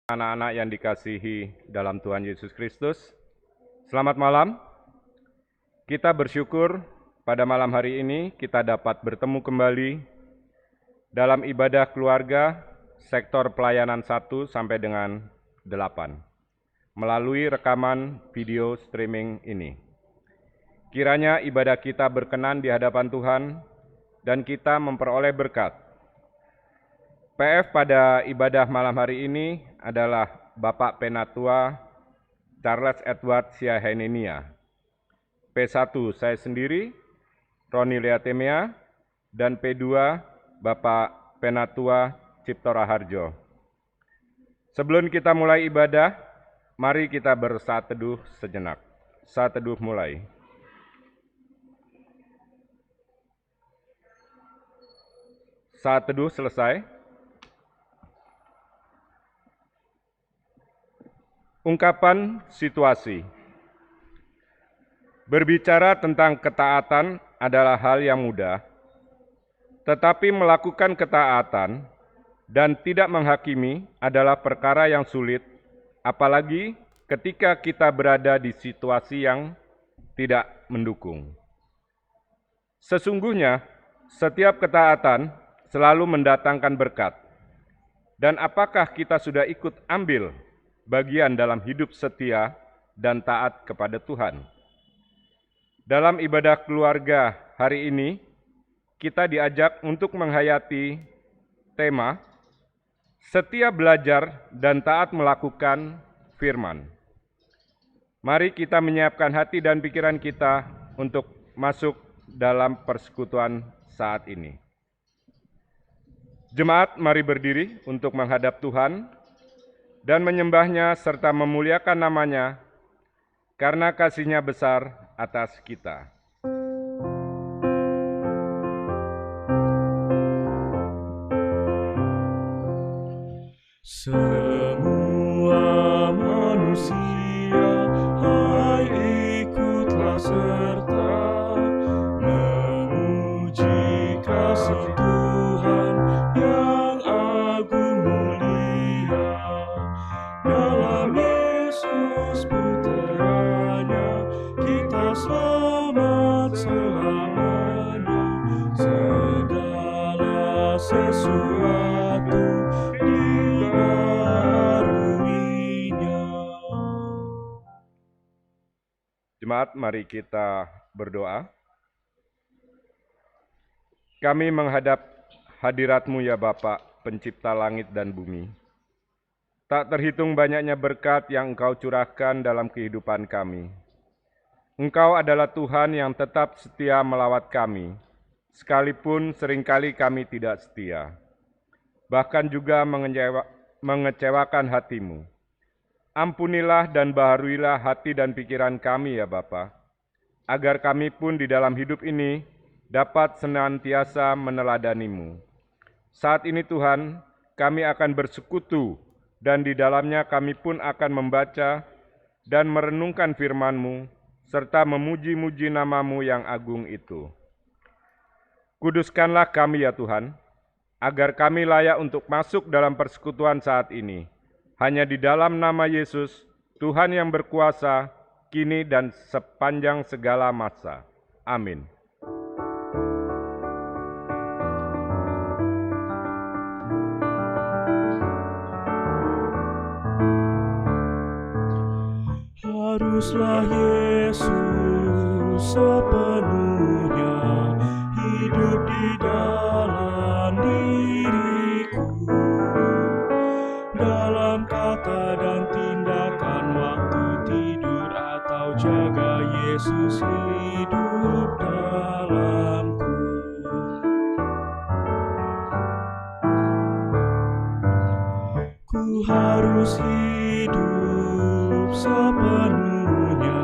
Anak-anak yang dikasihi dalam Tuhan Yesus Kristus, selamat malam. Kita bersyukur pada malam hari ini kita dapat bertemu kembali dalam ibadah keluarga sektor pelayanan 1 sampai dengan 8 melalui rekaman video streaming ini. Kiranya ibadah kita berkenan di hadapan Tuhan dan kita memperoleh berkat. PF pada ibadah malam hari ini adalah Bapak Penatua Charles Edward Siahenenia. P1 saya sendiri, Roni Leatemea, dan P2 Bapak Penatua Cipto Raharjo. Sebelum kita mulai ibadah, mari kita bersaat teduh sejenak. Saat teduh mulai. Saat teduh selesai. Ungkapan situasi. Berbicara tentang ketaatan adalah hal yang mudah, tetapi melakukan ketaatan dan tidak menghakimi adalah perkara yang sulit, apalagi ketika kita berada di situasi yang tidak mendukung. Sesungguhnya, setiap ketaatan selalu mendatangkan berkat. Dan apakah kita sudah ikut ambil bagian dalam hidup setia dan taat kepada Tuhan? Dalam ibadah keluarga hari ini, kita diajak untuk menghayati tema setia belajar dan taat melakukan firman. Mari kita menyiapkan hati dan pikiran kita untuk masuk dalam persekutuan saat ini. Jemaat, mari berdiri untuk menghadap Tuhan dan menyembahnya serta memuliakan namanya, karena kasih-Nya besar atas kita. Semua manusia, hai ikutlah serta memuji kasih Tuhan yang agung mulia. Dalam Yesus putranya kita selamat selamanya. Segala sesuatu dikarunia. Jemaat, mari kita berdoa. Kami menghadap hadirat-Mu ya Bapa, Pencipta langit dan bumi. Tak terhitung banyaknya berkat yang Engkau curahkan dalam kehidupan kami. Engkau adalah Tuhan yang tetap setia melawat kami, sekalipun seringkali kami tidak setia, bahkan juga mengecewakan hati-Mu. Ampunilah dan baharuilah hati dan pikiran kami ya Bapa, agar kami pun di dalam hidup ini dapat senantiasa meneladani-Mu. Saat ini Tuhan, kami akan bersekutu dan di dalamnya kami pun akan membaca dan merenungkan firman-Mu, serta memuji-muji nama-Mu yang agung itu. Kuduskanlah kami ya Tuhan, agar kami layak untuk masuk dalam persekutuan saat ini. Hanya di dalam nama Yesus, Tuhan yang berkuasa, kini dan sepanjang segala masa. Amin. Haruslah Yesus sepenuhnya hidup di dalam diriku, dalam kata dan tindakan, waktu tidur atau jaga, Yesus hidup dalamku. Ku harus hidup sepenuhnya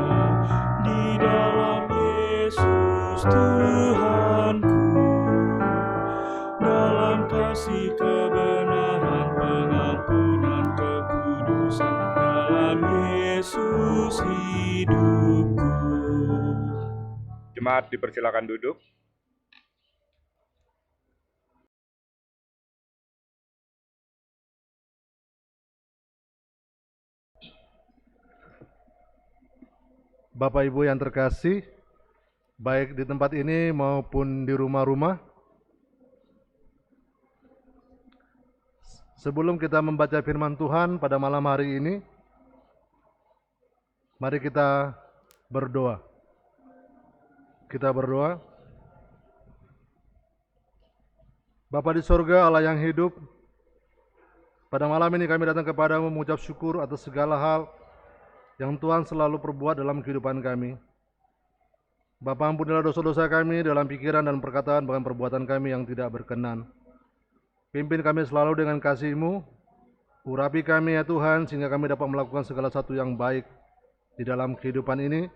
di dalam Yesus Tuhanku, dalam kasih kebenaran, pengampunan, kekudusan, dalam Yesus hidupku. Jemaat dipersilakan duduk. Bapak Ibu yang terkasih, baik di tempat ini maupun di rumah-rumah, sebelum kita membaca firman Tuhan pada malam hari ini, mari kita berdoa. Kita berdoa. Bapa di sorga, Allah yang hidup, pada malam ini kami datang kepadamu mengucap syukur atas segala hal yang Tuhan selalu perbuat dalam kehidupan kami. Bapa, ampunilah dosa-dosa kami dalam pikiran dan perkataan bahkan perbuatan kami yang tidak berkenan. Pimpin kami selalu dengan kasih-Mu, urapi kami ya Tuhan, sehingga kami dapat melakukan segala sesuatu yang baik di dalam kehidupan ini,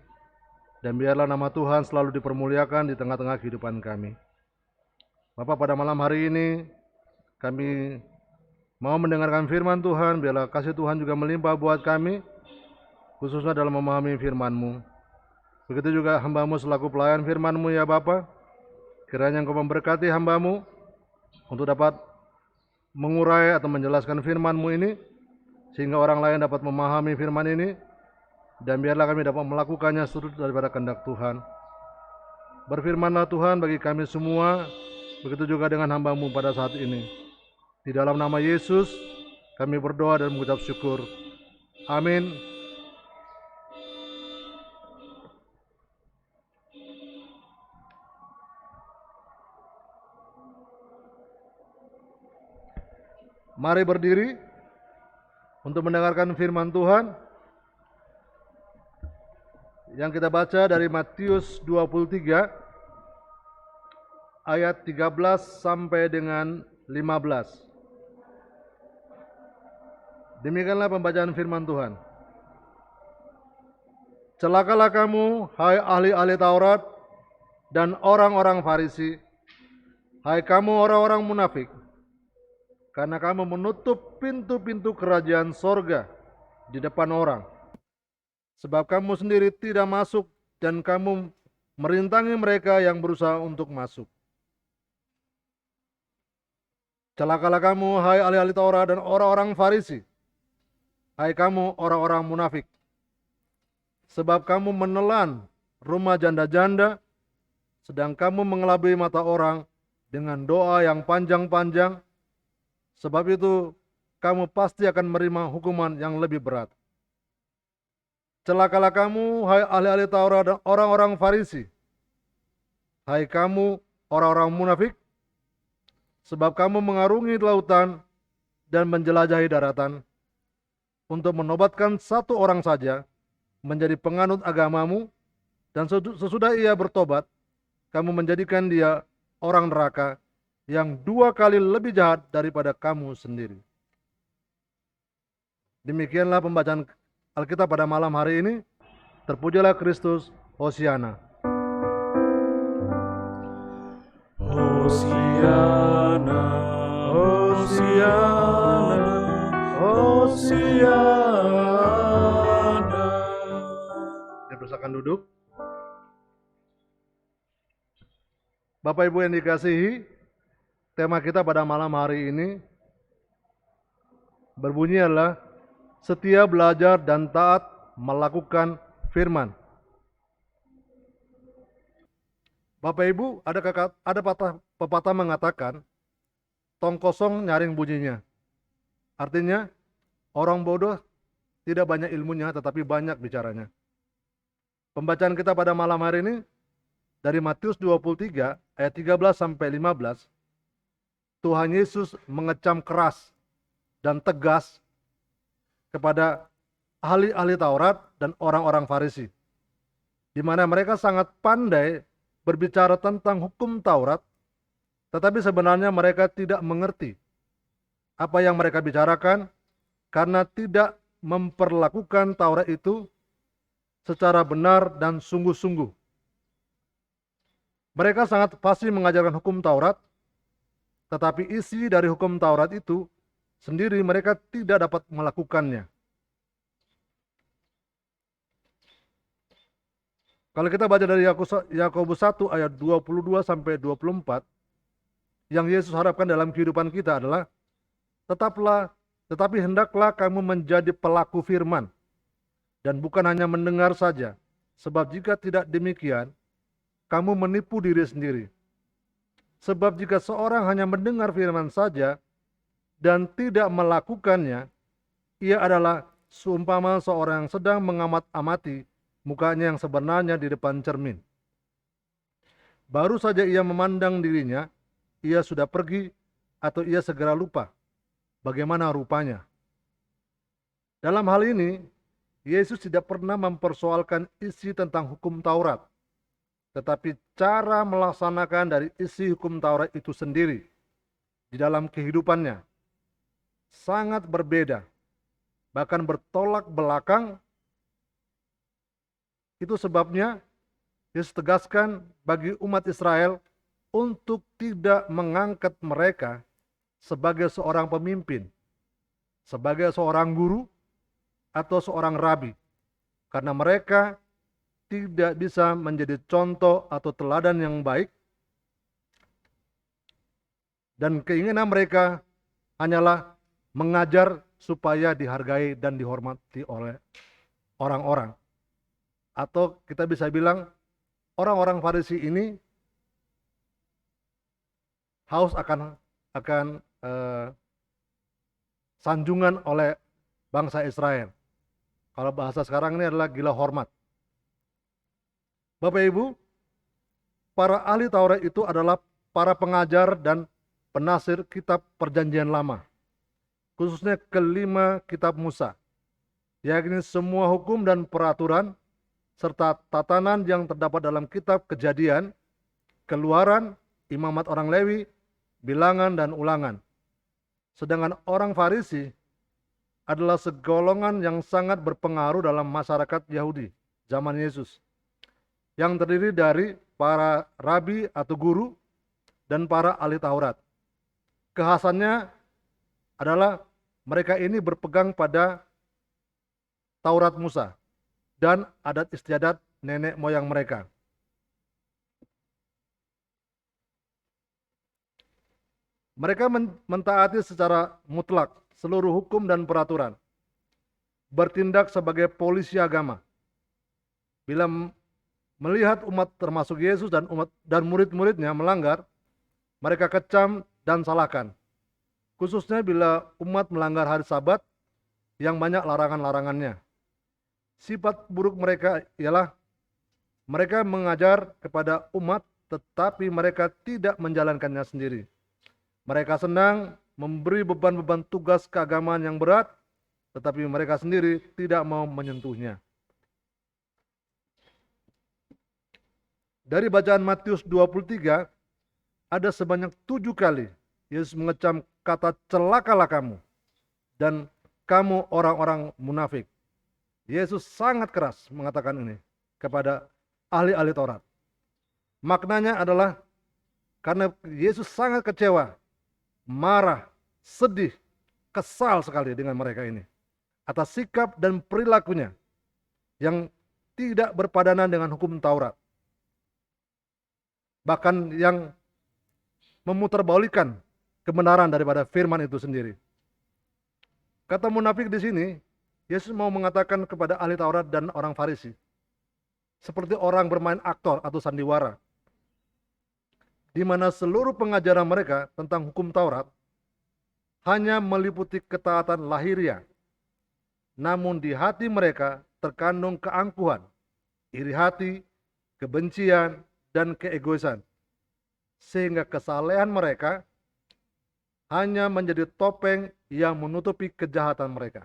dan biarlah nama Tuhan selalu dipermuliakan di tengah-tengah kehidupan kami. Bapa, pada malam hari ini kami mau mendengarkan firman Tuhan, biarlah kasih Tuhan juga melimpah buat kami, khususnya dalam memahami firman-Mu. Begitu juga hamba-Mu selaku pelayan firman-Mu ya Bapa, kiranya Engkau memberkati hamba-Mu untuk dapat mengurai atau menjelaskan firman-Mu ini, sehingga orang lain dapat memahami firman ini, dan biarlah kami dapat melakukannya seturut daripada kehendak Tuhan. Berfirmanlah Tuhan bagi kami semua, begitu juga dengan hamba-Mu pada saat ini. Di dalam nama Yesus kami berdoa dan mengucap syukur. Amin. Mari berdiri untuk mendengarkan firman Tuhan yang kita baca dari Matius 23 ayat 13 sampai dengan 15. Demikianlah pembacaan firman Tuhan. Celakalah kamu, hai ahli-ahli Taurat dan orang-orang Farisi, hai kamu orang-orang munafik, karena kamu menutup pintu-pintu kerajaan sorga di depan orang. Sebab kamu sendiri tidak masuk dan kamu merintangi mereka yang berusaha untuk masuk. Celakalah kamu, hai ahli-ahli Taurat dan orang-orang Farisi, hai kamu orang-orang munafik, sebab kamu menelan rumah janda-janda, sedang kamu mengelabui mata orang dengan doa yang panjang-panjang. Sebab itu kamu pasti akan menerima hukuman yang lebih berat. Celakalah kamu, hai ahli-ahli Taurat dan orang-orang Farisi, hai kamu orang-orang munafik, sebab kamu mengarungi lautan dan menjelajahi daratan untuk menobatkan satu orang saja menjadi penganut agamamu, dan sesudah ia bertobat, kamu menjadikan dia orang neraka yang 2 kali lebih jahat daripada kamu sendiri. Demikianlah pembacaan Alkitab pada malam hari ini. Terpujilah Kristus, Hosiana. Hosiana, Hosiana, Hosiana. Dipersilakan duduk. Bapak Ibu yang dikasihi, tema kita pada malam hari ini berbunyi adalah setia belajar dan taat melakukan firman. Bapak Ibu, ada pepatah mengatakan, tong kosong nyaring bunyinya. Artinya, orang bodoh tidak banyak ilmunya tetapi banyak bicaranya. Pembacaan kita pada malam hari ini dari Matius 23 ayat 13 sampai 15. Tuhan Yesus mengecam keras dan tegas kepada ahli-ahli Taurat dan orang-orang Farisi, di mana mereka sangat pandai berbicara tentang hukum Taurat, tetapi sebenarnya mereka tidak mengerti apa yang mereka bicarakan karena tidak memperlakukan Taurat itu secara benar dan sungguh-sungguh. Mereka sangat fasih mengajarkan hukum Taurat, tetapi isi dari hukum Taurat itu sendiri mereka tidak dapat melakukannya. Kalau kita baca dari Yakobus 1 ayat 22 sampai 24, yang Yesus harapkan dalam kehidupan kita adalah tetapi hendaklah kamu menjadi pelaku firman dan bukan hanya mendengar saja, Sebab jika tidak demikian, kamu menipu diri sendiri. Sebab jika seorang hanya mendengar firman saja dan tidak melakukannya, ia adalah seumpama seorang yang sedang mengamat-amati mukanya yang sebenarnya di depan cermin. Baru saja ia memandang dirinya, ia sudah pergi atau ia segera lupa bagaimana rupanya. Dalam hal ini, Yesus tidak pernah mempersoalkan isi tentang hukum Taurat, tetapi cara melaksanakan dari isi hukum Taurat itu sendiri di dalam kehidupannya sangat berbeda, bahkan bertolak belakang. Itu sebabnya Yesus tegaskan bagi umat Israel untuk tidak mengangkat mereka sebagai seorang pemimpin, sebagai seorang guru, atau seorang rabi, karena mereka tidak bisa menjadi contoh atau teladan yang baik, dan keinginan mereka hanyalah mengajar supaya dihargai dan dihormati oleh orang-orang. Atau kita bisa bilang orang-orang Farisi ini haus akan sanjungan oleh bangsa Israel. Kalau bahasa sekarang ini adalah gila hormat. Bapak Ibu, para ahli Taurat itu adalah para pengajar dan penafsir kitab Perjanjian Lama, khususnya kelima kitab Musa, yakni semua hukum dan peraturan serta tatanan yang terdapat dalam kitab Kejadian, Keluaran, Imamat orang Lewi, Bilangan, dan Ulangan. Sedangkan orang Farisi adalah segolongan yang sangat berpengaruh dalam masyarakat Yahudi zaman Yesus, yang terdiri dari para rabi atau guru dan para ahli Taurat. Kekhasannya adalah mereka ini berpegang pada Taurat Musa dan adat istiadat nenek moyang mereka. Mereka mentaati secara mutlak seluruh hukum dan peraturan, bertindak sebagai polisi agama. Bila melihat umat termasuk Yesus dan murid-muridnya melanggar, mereka kecam dan salahkan. Khususnya bila umat melanggar hari Sabat yang banyak larangan-larangannya. Sifat buruk mereka ialah mereka mengajar kepada umat tetapi mereka tidak menjalankannya sendiri. Mereka senang memberi beban-beban tugas keagamaan yang berat, tetapi mereka sendiri tidak mau menyentuhnya. Dari bacaan Matius 23, ada sebanyak 7 kali Yesus mengecam kata celakalah kamu dan kamu orang-orang munafik. Yesus sangat keras mengatakan ini kepada ahli-ahli Taurat. Maknanya adalah karena Yesus sangat kecewa, marah, sedih, kesal sekali dengan mereka ini atas sikap dan perilakunya yang tidak berpadanan dengan hukum Taurat, bahkan yang memutarbalikkan kebenaran daripada firman itu sendiri. Kata munafik di sini, Yesus mau mengatakan kepada ahli Taurat dan orang Farisi, seperti orang bermain aktor atau sandiwara, di mana seluruh pengajaran mereka tentang hukum Taurat hanya meliputi ketaatan lahiriah, namun di hati mereka terkandung keangkuhan, iri hati, kebencian, dan keegoisan, sehingga kesalehan mereka hanya menjadi topeng yang menutupi kejahatan mereka.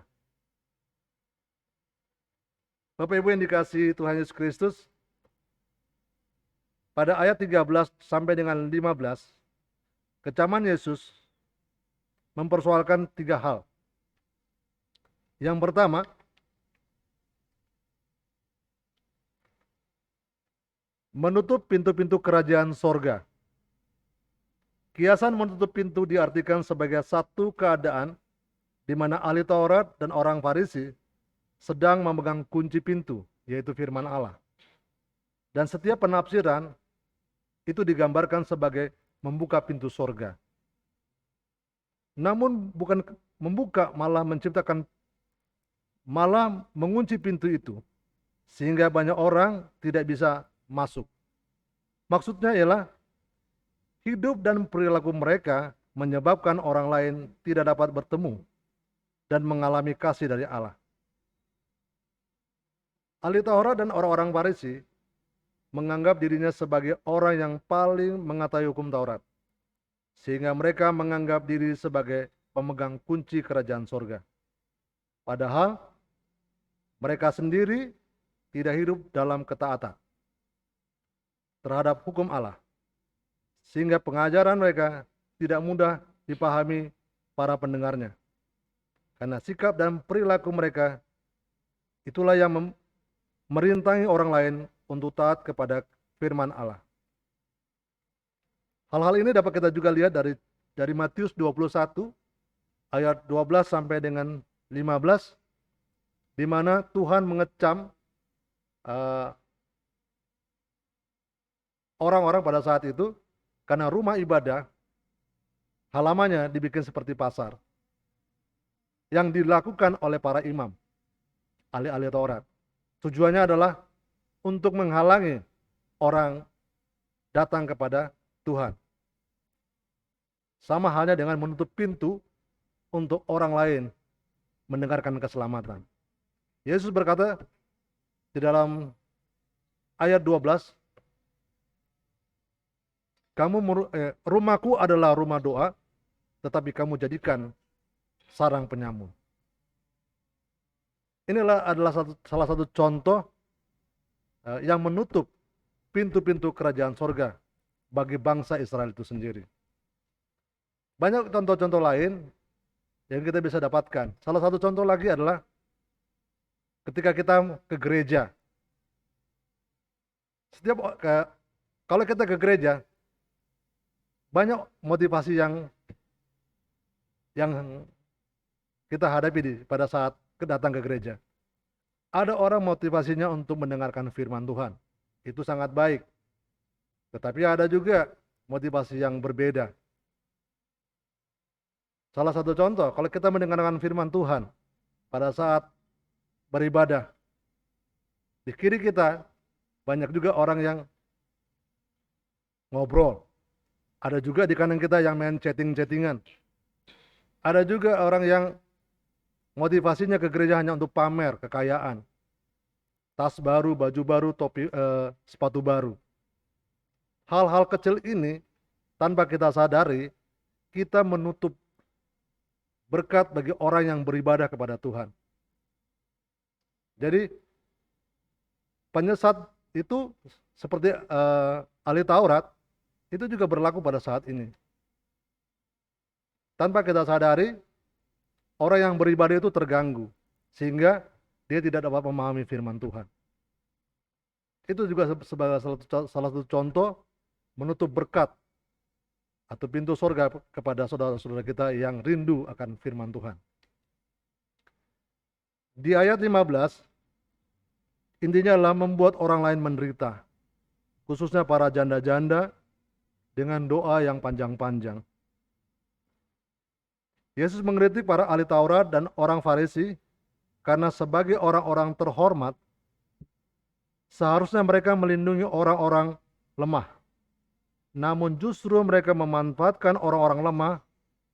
Bapak Ibu yang dikasihi Tuhan Yesus Kristus, pada ayat 13 sampai dengan 15, kecaman Yesus mempersoalkan 3 hal. Yang pertama, menutup pintu-pintu kerajaan sorga. Kiasan menutup pintu diartikan sebagai satu keadaan di mana ahli Taurat dan orang Farisi sedang memegang kunci pintu, yaitu firman Allah. Dan setiap penafsiran itu digambarkan sebagai membuka pintu sorga. Namun bukan membuka, malah mengunci pintu itu, sehingga banyak orang tidak bisa masuk. Maksudnya ialah hidup dan perilaku mereka menyebabkan orang lain tidak dapat bertemu dan mengalami kasih dari Allah. Ahli Taurat dan orang-orang Farisi menganggap dirinya sebagai orang yang paling mengetahui hukum Taurat, sehingga mereka menganggap diri sebagai pemegang kunci kerajaan sorga. Padahal mereka sendiri tidak hidup dalam ketaatan terhadap hukum Allah, sehingga pengajaran mereka tidak mudah dipahami para pendengarnya. Karena sikap dan perilaku mereka itulah yang merintangi orang lain untuk taat kepada firman Allah. Hal-hal ini dapat kita juga lihat dari Matius 21 ayat 12 sampai dengan 15, di mana Tuhan mengecam orang-orang pada saat itu karena rumah ibadah halamannya dibikin seperti pasar yang dilakukan oleh para imam, ahli-ahli Taurat. Tujuannya adalah untuk menghalangi orang datang kepada Tuhan. Sama halnya dengan menutup pintu untuk orang lain mendengarkan keselamatan. Yesus berkata di dalam ayat 12, rumahku adalah rumah doa, tetapi kamu jadikan sarang penyamun. Inilah adalah salah satu contoh yang menutup pintu-pintu kerajaan sorga bagi bangsa Israel itu sendiri. Banyak contoh-contoh lain yang kita bisa dapatkan. Salah satu contoh lagi adalah ketika kita ke gereja. Kalau kita ke gereja, banyak motivasi yang kita hadapi pada saat datang ke gereja. Ada orang motivasinya untuk mendengarkan firman Tuhan. Itu sangat baik. Tetapi ada juga motivasi yang berbeda. Salah satu contoh, kalau kita mendengarkan firman Tuhan pada saat beribadah, di kiri kita banyak juga orang yang ngobrol. Ada juga di kanan kita yang main chatting-chattingan. Ada juga orang yang motivasinya ke gereja hanya untuk pamer kekayaan. Tas baru, baju baru, sepatu baru. Hal-hal kecil ini tanpa kita sadari, kita menutup berkat bagi orang yang beribadah kepada Tuhan. Jadi penyesat itu seperti ahli Taurat itu juga berlaku pada saat ini. Tanpa kita sadari, orang yang beribadah itu terganggu, sehingga dia tidak dapat memahami firman Tuhan. Itu juga sebagai salah satu contoh menutup berkat atau pintu surga kepada saudara-saudara kita yang rindu akan firman Tuhan. Di ayat 15, intinya adalah membuat orang lain menderita, khususnya para janda-janda dengan doa yang panjang-panjang. Yesus mengkritik para ahli Taurat dan orang Farisi karena sebagai orang-orang terhormat, seharusnya mereka melindungi orang-orang lemah. Namun justru mereka memanfaatkan orang-orang lemah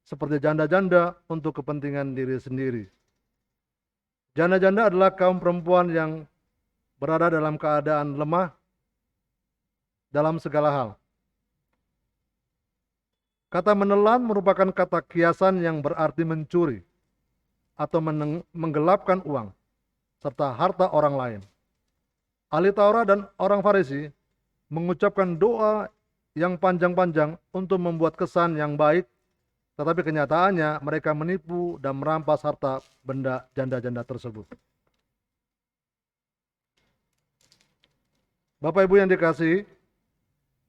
seperti janda-janda untuk kepentingan diri sendiri. Janda-janda adalah kaum perempuan yang berada dalam keadaan lemah dalam segala hal. Kata menelan merupakan kata kiasan yang berarti mencuri atau menggelapkan uang serta harta orang lain. Ahli Taurat dan orang Farisi mengucapkan doa yang panjang-panjang untuk membuat kesan yang baik, tetapi kenyataannya mereka menipu dan merampas harta benda janda-janda tersebut. Bapak Ibu yang dikasihi,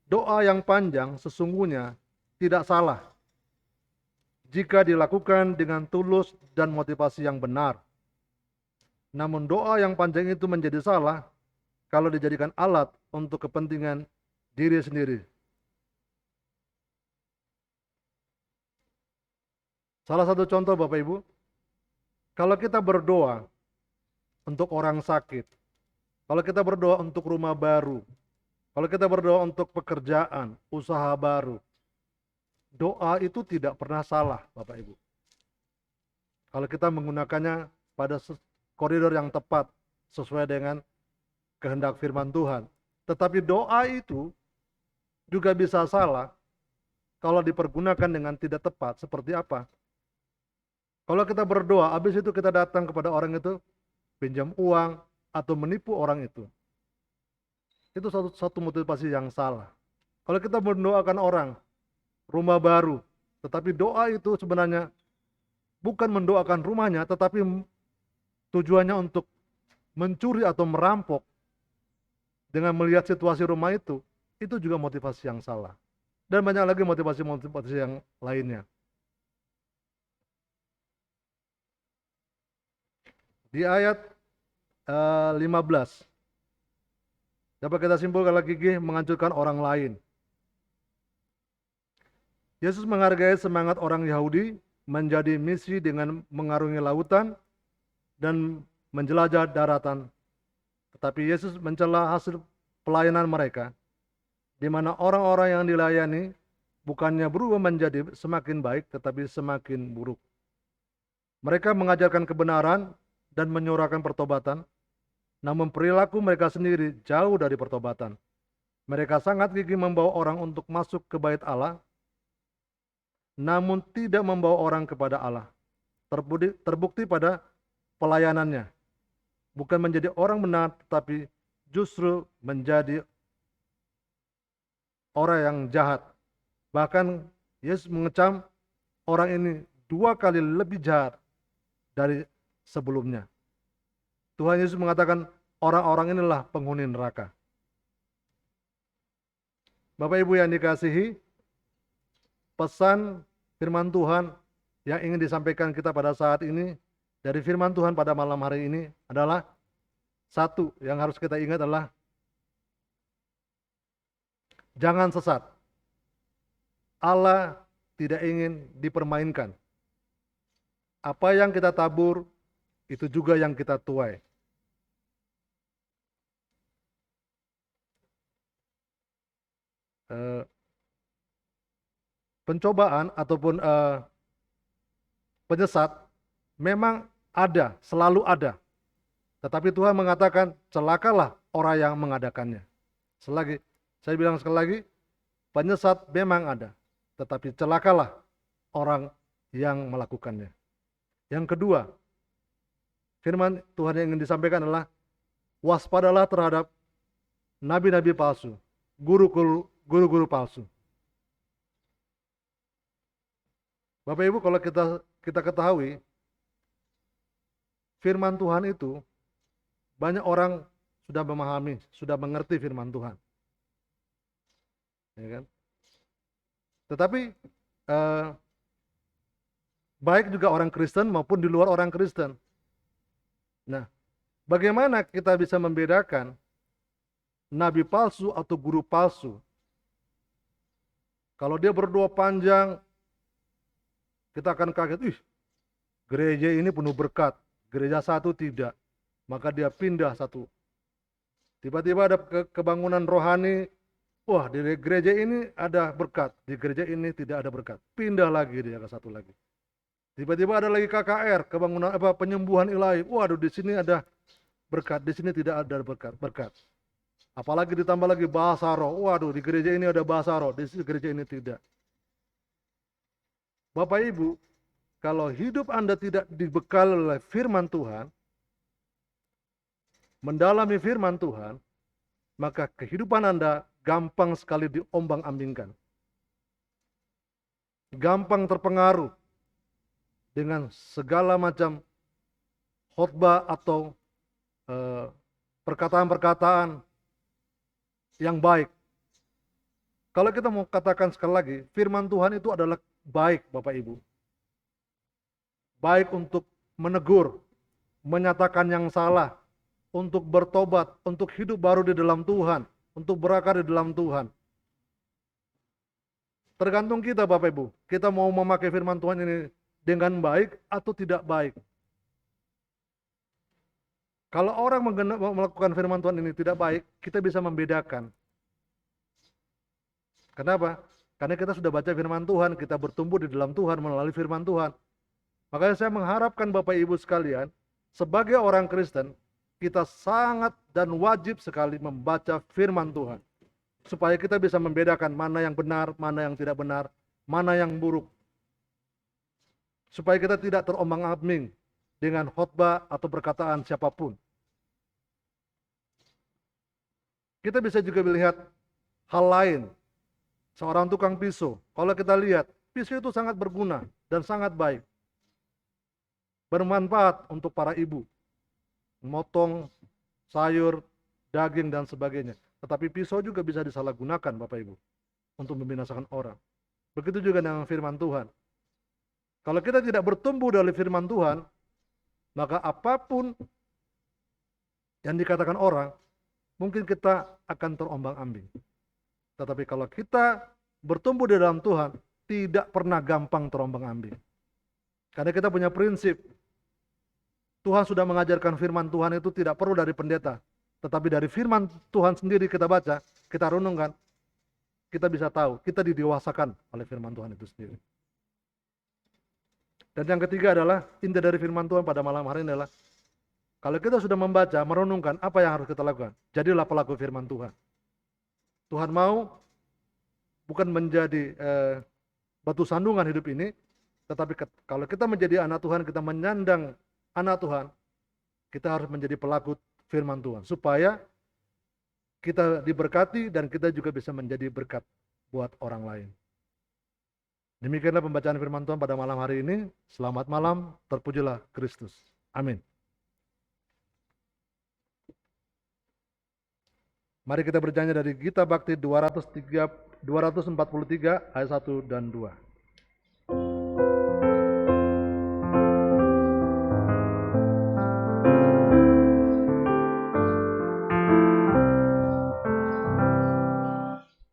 doa yang panjang sesungguhnya tidak salah jika dilakukan dengan tulus dan motivasi yang benar. Namun doa yang panjang itu menjadi salah kalau dijadikan alat untuk kepentingan diri sendiri. Salah satu contoh Bapak Ibu, kalau kita berdoa untuk orang sakit, kalau kita berdoa untuk rumah baru, kalau kita berdoa untuk pekerjaan, usaha baru, doa itu tidak pernah salah, Bapak Ibu. Kalau kita menggunakannya pada koridor yang tepat, sesuai dengan kehendak firman Tuhan. Tetapi doa itu juga bisa salah kalau dipergunakan dengan tidak tepat. Seperti apa? Kalau kita berdoa, habis itu kita datang kepada orang itu, pinjam uang, atau menipu orang itu. Itu satu motivasi yang salah. Kalau kita mendoakan orang, rumah baru, tetapi doa itu sebenarnya bukan mendoakan rumahnya, tetapi tujuannya untuk mencuri atau merampok dengan melihat situasi rumah itu juga motivasi yang salah. Dan banyak lagi motivasi-motivasi yang lainnya. Di ayat 15, dapat kita simpulkan lagi menghancurkan orang lain. Yesus menghargai semangat orang Yahudi menjadi misi dengan mengarungi lautan dan menjelajah daratan. Tetapi Yesus mencela hasil pelayanan mereka, di mana orang-orang yang dilayani bukannya berubah menjadi semakin baik, tetapi semakin buruk. Mereka mengajarkan kebenaran dan menyuarakan pertobatan, namun perilaku mereka sendiri jauh dari pertobatan. Mereka sangat gigih membawa orang untuk masuk ke bait Allah, namun tidak membawa orang kepada Allah. Terbukti pada pelayanannya. Bukan menjadi orang benar, tetapi justru menjadi orang yang jahat. Bahkan Yesus mengecam orang ini 2 kali lebih jahat dari sebelumnya. Tuhan Yesus mengatakan orang-orang inilah penghuni neraka. Bapak Ibu yang dikasihi, pesan firman Tuhan yang ingin disampaikan kita pada saat ini dari firman Tuhan pada malam hari ini adalah satu yang harus kita ingat adalah jangan sesat. Allah tidak ingin dipermainkan. Apa yang kita tabur, itu juga yang kita tuai. Pencobaan ataupun penyesat memang ada, selalu ada. Tetapi Tuhan mengatakan, celakalah orang yang mengadakannya. Saya bilang sekali lagi, penyesat memang ada. Tetapi celakalah orang yang melakukannya. Yang kedua, firman Tuhan yang ingin disampaikan adalah, waspadalah terhadap nabi-nabi palsu, guru-guru palsu. Bapak Ibu, kalau kita ketahui, firman Tuhan itu, banyak orang sudah memahami, sudah mengerti firman Tuhan. Ya kan? Tetapi, baik juga orang Kristen maupun di luar orang Kristen. Nah, bagaimana kita bisa membedakan nabi palsu atau guru palsu? Kalau dia berdoa panjang, kita akan kaget, gereja ini penuh berkat, gereja satu tidak. Maka dia pindah satu. Tiba-tiba ada kebangunan rohani, wah di gereja ini ada berkat, di gereja ini tidak ada berkat. Pindah lagi dia ke satu lagi. Tiba-tiba ada lagi KKR, kebangunan penyembuhan ilahi. Waduh, di sini ada berkat, di sini tidak ada berkat. Apalagi ditambah lagi bahasa roh. Waduh, di gereja ini ada bahasa roh, di gereja ini tidak. Bapak Ibu, kalau hidup Anda tidak dibekali oleh firman Tuhan, mendalami firman Tuhan, maka kehidupan Anda gampang sekali diombang-ambingkan. Gampang terpengaruh dengan segala macam khotbah atau perkataan-perkataan yang baik. Kalau kita mau katakan sekali lagi, firman Tuhan itu adalah baik, Bapak Ibu. Baik untuk menegur, menyatakan yang salah, untuk bertobat, untuk hidup baru di dalam Tuhan, untuk berakar di dalam Tuhan. Tergantung kita, Bapak Ibu. Kita mau memakai firman Tuhan ini dengan baik atau tidak baik. Kalau orang melakukan firman Tuhan ini tidak baik, kita bisa membedakan. Kenapa? Karena kita sudah baca firman Tuhan, kita bertumbuh di dalam Tuhan melalui firman Tuhan. Makanya saya mengharapkan Bapak Ibu sekalian, sebagai orang Kristen, kita sangat dan wajib sekali membaca firman Tuhan. Supaya kita bisa membedakan mana yang benar, mana yang tidak benar, mana yang buruk. Supaya kita tidak terombang-ambing dengan khotbah atau perkataan siapapun. Kita bisa juga melihat hal lain. Seorang tukang pisau, kalau kita lihat, pisau itu sangat berguna dan sangat baik. Bermanfaat untuk para ibu. Memotong sayur, daging, dan sebagainya. Tetapi pisau juga bisa disalahgunakan, Bapak Ibu, untuk membinasakan orang. Begitu juga dengan firman Tuhan. Kalau kita tidak bertumbuh dari firman Tuhan, maka apapun yang dikatakan orang, mungkin kita akan terombang-ambing. Tetapi kalau kita bertumbuh di dalam Tuhan, tidak pernah gampang terombang-ambing. Karena kita punya prinsip, Tuhan sudah mengajarkan firman Tuhan itu tidak perlu dari pendeta. Tetapi dari firman Tuhan sendiri kita baca, kita renungkan, kita bisa tahu, kita didewasakan oleh firman Tuhan itu sendiri. Dan yang ketiga adalah, inti dari firman Tuhan pada malam hari ini adalah, kalau kita sudah membaca, merenungkan apa yang harus kita lakukan, jadilah pelaku firman Tuhan. Tuhan mau bukan menjadi batu sandungan hidup ini, tetapi kalau kita menjadi anak Tuhan, kita menyandang anak Tuhan, kita harus menjadi pelaku firman Tuhan, supaya kita diberkati dan kita juga bisa menjadi berkat buat orang lain. Demikianlah pembacaan firman Tuhan pada malam hari ini. Selamat malam, terpujilah Kristus. Amin. Mari kita bernyanyi dari Gita Bakti 243 ayat 1 dan 2.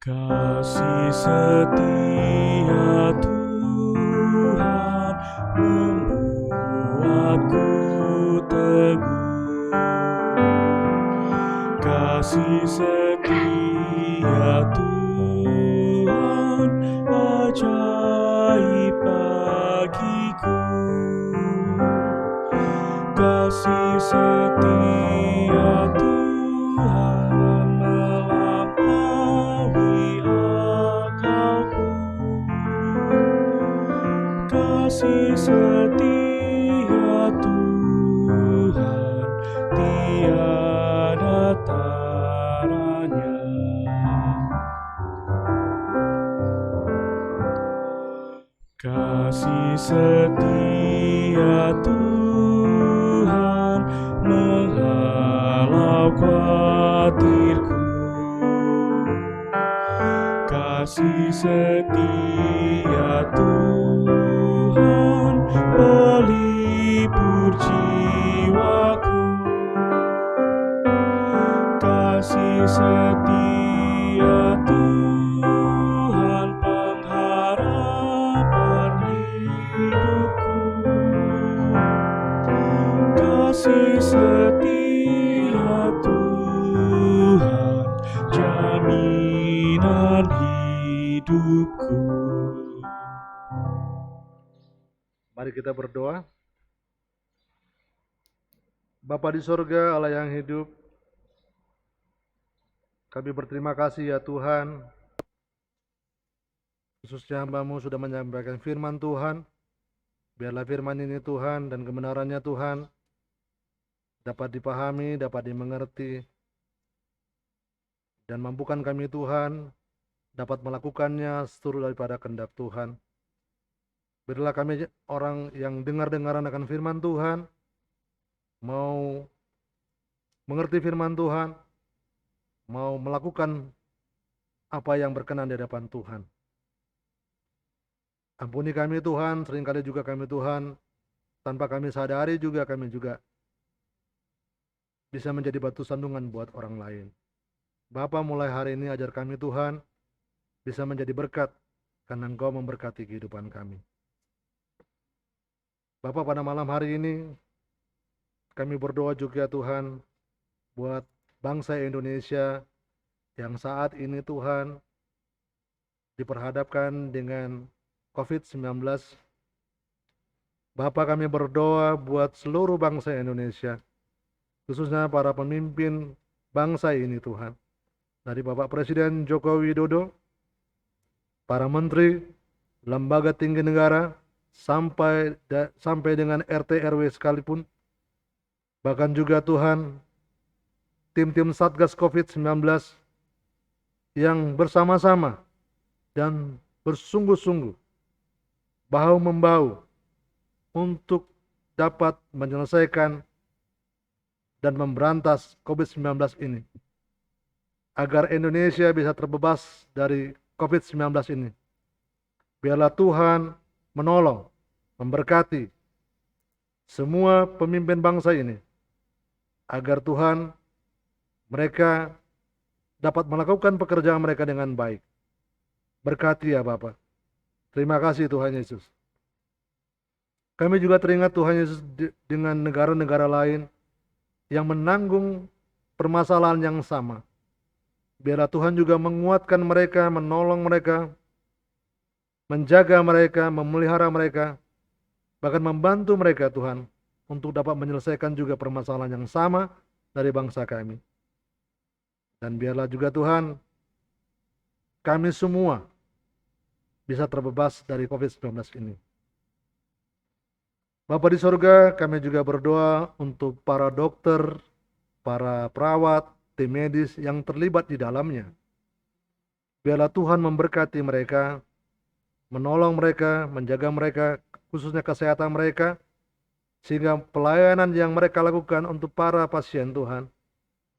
Kasih setia Tuhan membuatku teguh. Kasih setia Tuhan ajaib bagiku. Kasih setia Tuhan melampaui akalku. Kasih setia Tuhan tiada taranya. Kasih setia Tuhan menghalau khawatirku. Kasih setia Tuhan pelipur jiwaku. Kasih setia Tuhan pengharapan hidupku. Kasih setia Tuhan jaminan hidupku. Mari kita berdoa. Bapa di sorga, Allah yang hidup, kami berterima kasih ya Tuhan, khususnya hamba-Mu sudah menyampaikan firman Tuhan. Biarlah firman ini Tuhan dan kebenarannya Tuhan dapat dipahami, dapat dimengerti, dan mampukan kami Tuhan dapat melakukannya seturut daripada kehendak Tuhan. Berilah kami orang yang dengar-dengaran akan firman Tuhan, mau mengerti firman Tuhan, mau melakukan apa yang berkenan di hadapan Tuhan. Ampuni kami Tuhan, seringkali juga kami Tuhan, tanpa kami sadari juga kami juga bisa menjadi batu sandungan buat orang lain. Bapa, mulai hari ini ajar kami Tuhan, bisa menjadi berkat, karena Engkau memberkati kehidupan kami. Bapa, pada malam hari ini, kami berdoa juga Tuhan buat bangsa Indonesia yang saat ini Tuhan diperhadapkan dengan COVID-19. Bapa, kami berdoa buat seluruh bangsa Indonesia, khususnya para pemimpin bangsa ini Tuhan. Dari Bapak Presiden Joko Widodo, para menteri, lembaga tinggi negara, sampai dengan RT RW sekalipun, bahkan juga Tuhan tim-tim Satgas COVID-19 yang bersama-sama dan bersungguh-sungguh bahu-membahu untuk dapat menyelesaikan dan memberantas COVID-19 ini, agar Indonesia bisa terbebas dari COVID-19 ini. Biarlah Tuhan menolong, memberkati semua pemimpin bangsa ini, agar Tuhan mereka dapat melakukan pekerjaan mereka dengan baik. Berkati ya Bapa. Terima kasih Tuhan Yesus. Kami juga teringat Tuhan Yesus dengan negara-negara lain yang menanggung permasalahan yang sama. Biarlah Tuhan juga menguatkan mereka, menolong mereka, menjaga mereka, memelihara mereka, bahkan membantu mereka Tuhan untuk dapat menyelesaikan juga permasalahan yang sama dari bangsa kami. Dan biarlah juga Tuhan kami semua bisa terbebas dari COVID-19 ini. Bapa di sorga, kami juga berdoa untuk para dokter, para perawat, tim medis yang terlibat di dalamnya. Biarlah Tuhan memberkati mereka, menolong mereka, menjaga mereka, khususnya kesehatan mereka, sehingga pelayanan yang mereka lakukan untuk para pasien Tuhan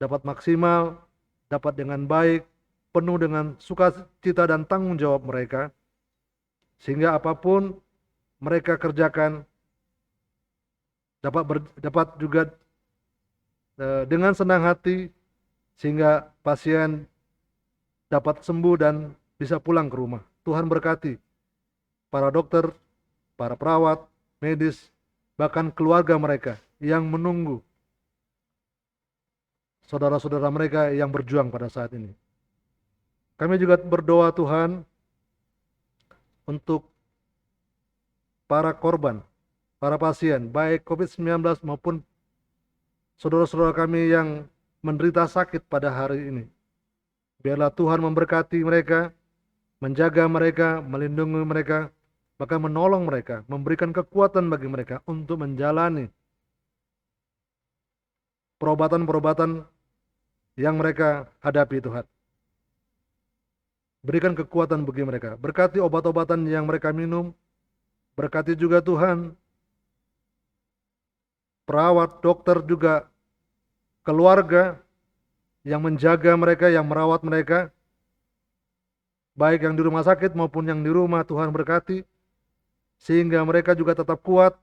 dapat maksimal, dapat dengan baik, penuh dengan sukacita dan tanggung jawab mereka, sehingga apapun mereka kerjakan dapat juga dengan senang hati, sehingga pasien dapat sembuh dan bisa pulang ke rumah. Tuhan berkati para dokter, para perawat, medis, bahkan keluarga mereka yang menunggu saudara-saudara mereka yang berjuang pada saat ini. Kami juga berdoa Tuhan untuk para korban, para pasien, baik COVID-19 maupun saudara-saudara kami yang menderita sakit pada hari ini. Biarlah Tuhan memberkati mereka, menjaga mereka, melindungi mereka, bahkan menolong mereka, memberikan kekuatan bagi mereka untuk menjalani perobatan-perobatan yang mereka hadapi Tuhan. Berikan kekuatan bagi mereka, berkati obat-obatan yang mereka minum, berkati juga Tuhan perawat, dokter, juga keluarga yang menjaga mereka, yang merawat mereka, baik yang di rumah sakit maupun yang di rumah. Tuhan berkati, sehingga mereka juga tetap kuat,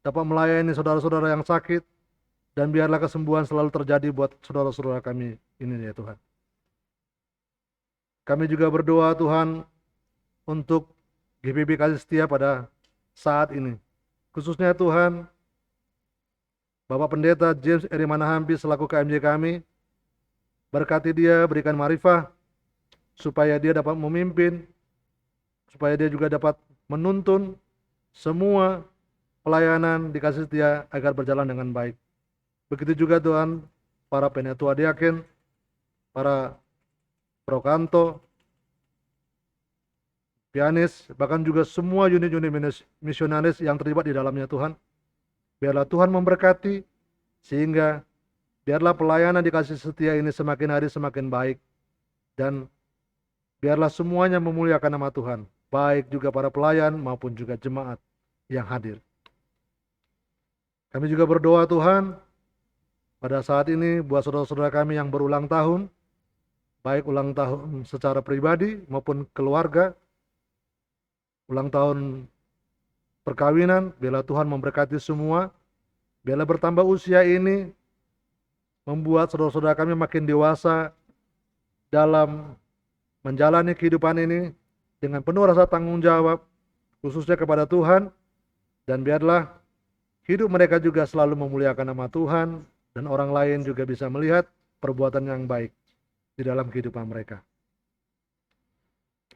dapat melayani saudara-saudara yang sakit, dan biarlah kesembuhan selalu terjadi buat saudara-saudara kami ini ya Tuhan. Kami juga berdoa Tuhan untuk GPB Kasih Setia pada saat ini, khususnya Tuhan Bapak Pendeta James Eri Manahampi selaku KMJ kami, berkati dia, berikan marifah supaya dia dapat memimpin, supaya dia juga dapat menuntun semua pelayanan di Kasih Setia agar berjalan dengan baik. Begitu juga Tuhan para penetua diaken, para prokanto, pianis, bahkan juga semua unit-unit misionaris yang terlibat di dalamnya Tuhan. Biarlah Tuhan memberkati, sehingga biarlah pelayanan di Kasih Setia ini semakin hari semakin baik, dan biarlah semuanya memuliakan nama Tuhan, baik juga para pelayan maupun juga jemaat yang hadir. Kami juga berdoa Tuhan pada saat ini buat saudara-saudara kami yang berulang tahun, baik ulang tahun secara pribadi maupun keluarga, ulang tahun perkawinan. Biarlah Tuhan memberkati semua, biarlah bertambah usia ini membuat saudara-saudara kami makin dewasa dalam menjalani kehidupan ini dengan penuh rasa tanggung jawab, khususnya kepada Tuhan, dan biarlah hidup mereka juga selalu memuliakan nama Tuhan, dan orang lain juga bisa melihat perbuatan yang baik di dalam kehidupan mereka.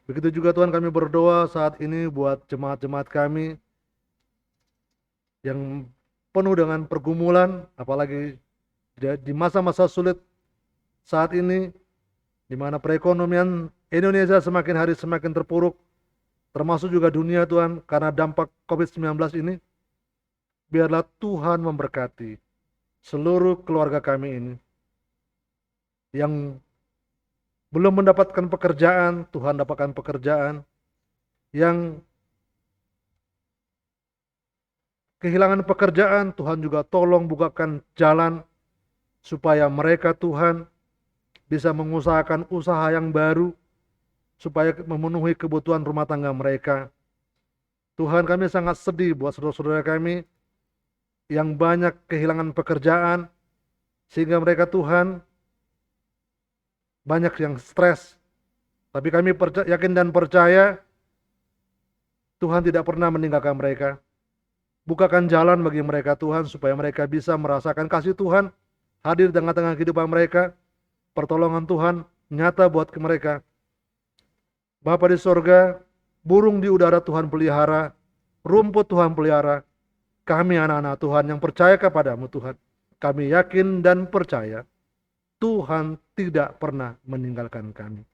Begitu juga Tuhan, kami berdoa saat ini buat jemaat-jemaat kami yang penuh dengan pergumulan, apalagi di masa-masa sulit saat ini, di mana perekonomian Indonesia semakin hari semakin terpuruk, termasuk juga dunia Tuhan, karena dampak COVID-19 ini. Biarlah Tuhan memberkati seluruh keluarga kami ini yang belum mendapatkan pekerjaan, Tuhan dapatkan pekerjaan, yang kehilangan pekerjaan, Tuhan juga tolong bukakan jalan supaya mereka Tuhan bisa mengusahakan usaha yang baru supaya memenuhi kebutuhan rumah tangga mereka. Tuhan, kami sangat sedih buat saudara-saudara kami yang banyak kehilangan pekerjaan, sehingga mereka Tuhan banyak yang stres. Tapi kami yakin dan percaya Tuhan tidak pernah meninggalkan mereka. Bukakan jalan bagi mereka Tuhan, supaya mereka bisa merasakan kasih Tuhan hadir di tengah-tengah kehidupan mereka. Pertolongan Tuhan nyata buat mereka. Bapa di sorga, burung di udara Tuhan pelihara, rumput Tuhan pelihara. Kami anak-anak Tuhan yang percaya kepadamu Tuhan, kami yakin dan percaya Tuhan tidak pernah meninggalkan kami.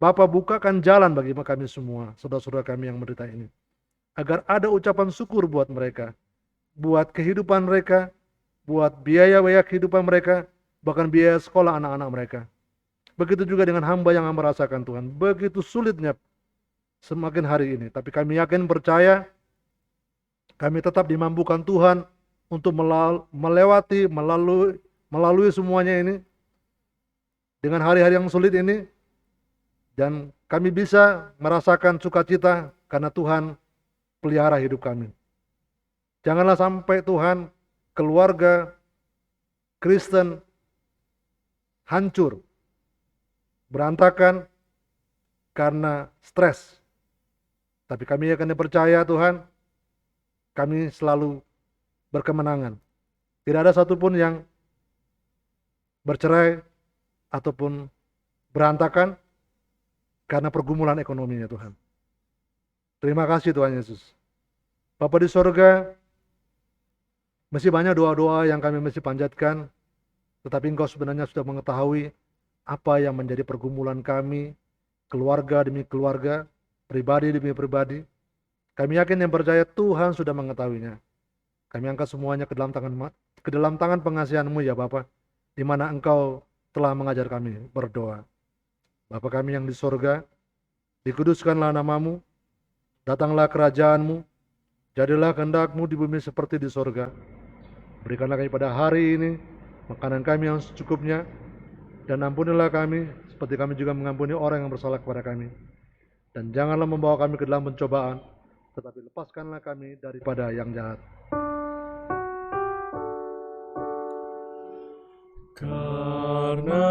Bapa, bukakan jalan bagi kami semua, saudara-saudara kami yang menderita ini, agar ada ucapan syukur buat mereka, buat kehidupan mereka, buat biaya-biaya kehidupan mereka, bahkan biaya sekolah anak-anak mereka. Begitu juga dengan hamba yang merasakan Tuhan, begitu sulitnya semakin hari ini. Tapi kami yakin percaya, kami tetap dimampukan Tuhan untuk melalui semuanya ini, dengan hari-hari yang sulit ini, dan kami bisa merasakan sukacita karena Tuhan pelihara hidup kami. Janganlah sampai Tuhan, keluarga Kristen hancur, berantakan karena stres. Tapi kami akan percaya Tuhan, kami selalu berkemenangan. Tidak ada satupun yang bercerai ataupun berantakan karena pergumulan ekonominya Tuhan. Terima kasih Tuhan Yesus. Bapa di sorga, masih banyak doa-doa yang kami mesti panjatkan, tetapi Engkau sebenarnya sudah mengetahui apa yang menjadi pergumulan kami, keluarga demi keluarga, pribadi demi pribadi. Kami yakin dan percaya Tuhan sudah mengetahuinya. Kami angkat semuanya ke dalam tangan pengasihan-Mu ya Bapa, di mana Engkau telah mengajar kami berdoa. Bapa kami yang di sorga, dikuduskanlah nama-Mu, datanglah kerajaan-Mu, jadilah kehendak-Mu di bumi seperti di sorga. Berikanlah kami pada hari ini makanan kami yang secukupnya, dan ampunilah kami seperti kami juga mengampuni orang yang bersalah kepada kami. Dan janganlah membawa kami ke dalam pencobaan, tetapi lepaskanlah kami daripada yang jahat. Karena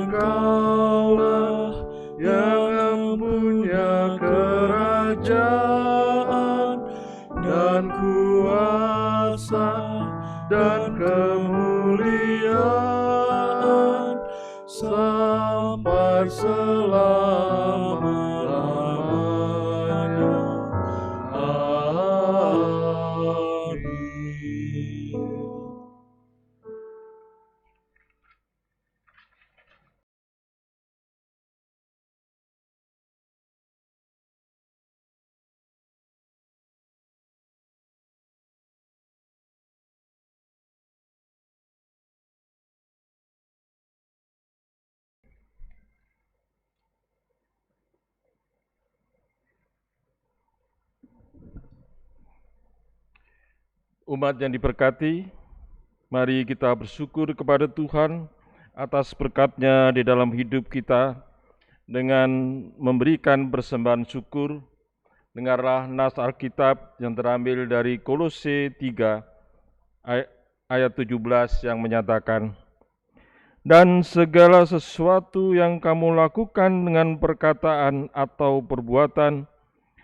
Engkaulah yang punya kerajaan dan kuasa dan kemuliaan sampai selama-lamanya. Amin. Umat yang diberkati, mari kita bersyukur kepada Tuhan atas berkat-Nya di dalam hidup kita dengan memberikan persembahan syukur. Dengarlah nas Alkitab yang terambil dari Kolose 3 ayat 17 yang menyatakan, "Dan segala sesuatu yang kamu lakukan dengan perkataan atau perbuatan,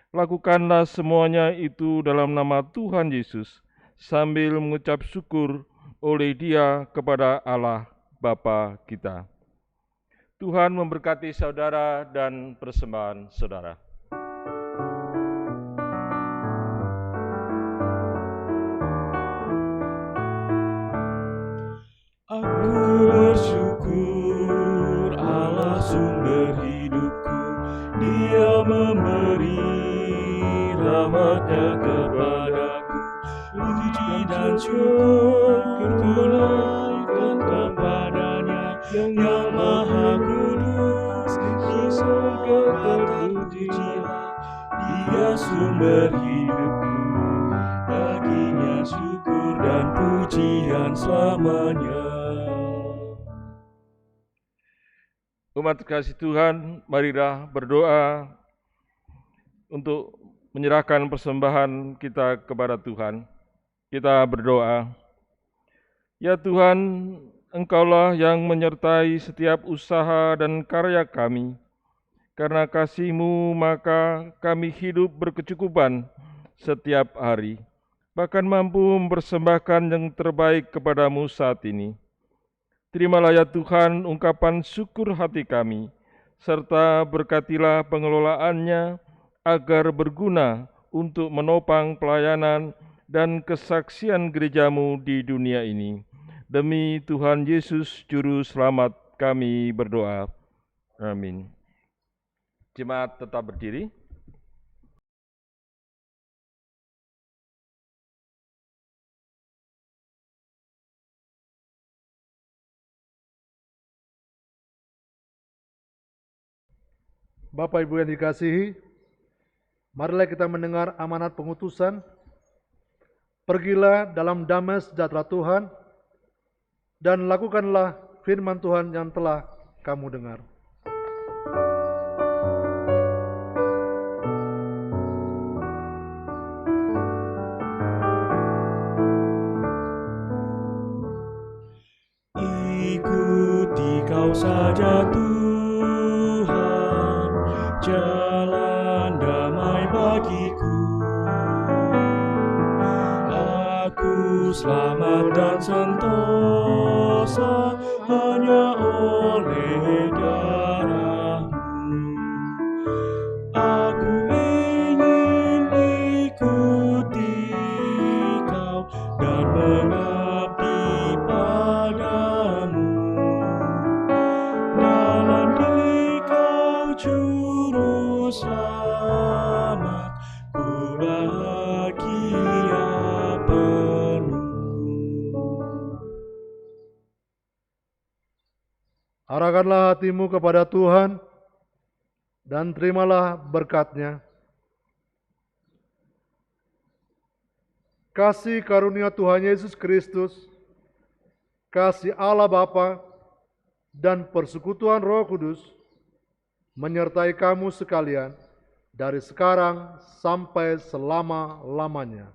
lakukanlah semuanya itu dalam nama Tuhan Yesus, sambil mengucap syukur oleh Dia kepada Allah Bapa kita. Tuhan memberkati saudara dan persembahan saudara. Aku bersyukur Allah sumber hidupku, Dia memberi rahmat-Nya kepadaku. Puji dan syukur kunaikkan kepada-Nya yang Maha Kudus di surga terpujilah. Dia sumber hidupku, baginya syukur dan pujian selamanya. Umat kasih Tuhan, marilah berdoa untuk menyerahkan persembahan kita kepada Tuhan. Kita berdoa. Ya Tuhan, Engkaulah yang menyertai setiap usaha dan karya kami. Karena kasih-Mu, maka kami hidup berkecukupan setiap hari, bahkan mampu mempersembahkan yang terbaik kepada-Mu saat ini. Terimalah ya Tuhan ungkapan syukur hati kami, serta berkatilah pengelolaannya agar berguna untuk menopang pelayanan dan kesaksian gereja-Mu di dunia ini. Demi Tuhan Yesus Juru Selamat kami berdoa. Amin. Jemaat tetap berdiri. Bapak Ibu yang dikasihi, marilah kita mendengar amanat pengutusan. Pergilah dalam damai sejahtera Tuhan, dan lakukanlah firman Tuhan yang telah kamu dengar. Ikuti kau saja Tuhan, jalan damai bagiku. Aku selamat dan sentosa hanya oleh darah-Mu. Aku ingin ikuti kau dan mengabdi padamu. Dalam Dikau Juru Selamat, ku bahagia penuh. Arahkanlah hatimu kepada Tuhan, dan terimalah berkat-Nya. Kasih karunia Tuhan Yesus Kristus, kasih Allah Bapa, dan persekutuan Roh Kudus menyertai kamu sekalian dari sekarang sampai selama-lamanya.